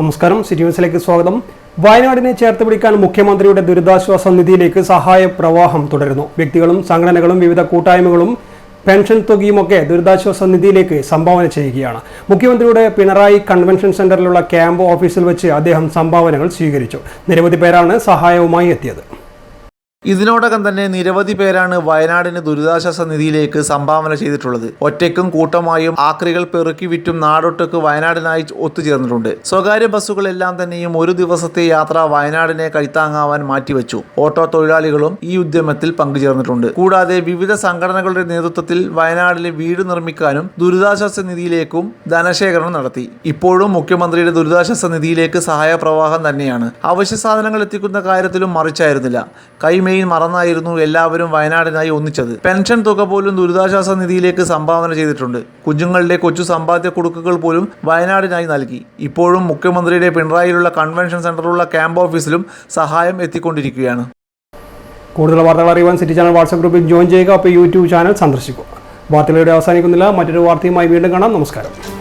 നമസ്കാരം, സിറ്റി ന്യൂസിലേക്ക് സ്വാഗതം. വയനാടിനെ ചേർത്ത് പിടിക്കാൻ മുഖ്യമന്ത്രിയുടെ ദുരിതാശ്വാസ നിധിയിലേക്ക് സഹായ പ്രവാഹം തുടരുന്നു. വ്യക്തികളും സംഘടനകളും വിവിധ കൂട്ടായ്മകളും പെൻഷൻ തുകയുമൊക്കെ ദുരിതാശ്വാസ നിധിയിലേക്ക് സംഭാവന ചെയ്യുകയാണ്. മുഖ്യമന്ത്രിയുടെ പിണറായി കൺവെൻഷൻ സെന്ററിലുള്ള ക്യാമ്പ് ഓഫീസിൽ വെച്ച് അദ്ദേഹം സംഭാവനകൾ സ്വീകരിച്ചു. നിരവധി പേരാണ് സഹായവുമായി എത്തിയത്. ഇതിനോടകം തന്നെ നിരവധി പേരാണ് വയനാടിന് ദുരിതാശ്വാസ നിധിയിലേക്ക് സംഭാവന ചെയ്തിട്ടുള്ളത്. ഒറ്റയ്ക്കും കൂട്ടമായും ആക്രികൾ പെറുക്കി വിറ്റും നാടൊട്ടുക്ക് വയനാടിനായി ഒത്തുചേർന്നിട്ടുണ്ട്. സ്വകാര്യ ബസ്സുകളെല്ലാം തന്നെയും ഒരു ദിവസത്തെ യാത്ര വയനാടിനെ കൈത്താങ്ങാവാൻ മാറ്റിവെച്ചു. ഓട്ടോ തൊഴിലാളികളും ഈ ഉദ്യമത്തിൽ പങ്കുചേർന്നിട്ടുണ്ട്. കൂടാതെ വിവിധ സംഘടനകളുടെ നേതൃത്വത്തിൽ വയനാടിലെ വീട് നിർമ്മിക്കാനും ദുരിതാശ്വാസ നിധിയിലേക്കും ധനശേഖരണം നടത്തി. ഇപ്പോഴും മുഖ്യമന്ത്രിയുടെ ദുരിതാശ്വാസ നിധിയിലേക്ക് സഹായ പ്രവാഹം തന്നെയാണ്. അവശ്യ സാധനങ്ങൾ എത്തിക്കുന്ന കാര്യത്തിലും മറിച്ചായിരുന്നില്ല. മറന്നായിരുന്നു എല്ലാവരും വയനാടിനായി ഒന്നിച്ചത്. പെൻഷൻ തുക പോലും ദുരിതാശ്വാസ നിധിയിലേക്ക് സംഭാവന ചെയ്തിട്ടുണ്ട്. കുഞ്ഞുങ്ങളുടെ കൊച്ചു സമ്പാദ്യ കുടുക്കുകൾ പോലും വയനാടിനായി നൽകി. ഇപ്പോഴും മുഖ്യമന്ത്രിയുടെ പിണറായിയിലുള്ള കൺവെൻഷൻ സെന്ററിലുള്ള ക്യാമ്പ് ഓഫീസിലും സഹായം എത്തിക്കൊണ്ടിരിക്കുകയാണ്. കൂടുതൽ വാർത്തകൾ അറിയുവാൻ സിറ്റി ചാനൽ വാട്സ്ആപ്പ് ഗ്രൂപ്പിൽ ജോയിൻ ചെയ്യുക. അപ്പോൾ യൂട്യൂബ് ചാനൽ സന്ദർശിക്കുക. വാർത്തകളുടെ അവസാനിക്കുന്നില്ല. മറ്റൊരു വാർത്തയുമായി വീണ്ടും കാണാം. നമസ്കാരം.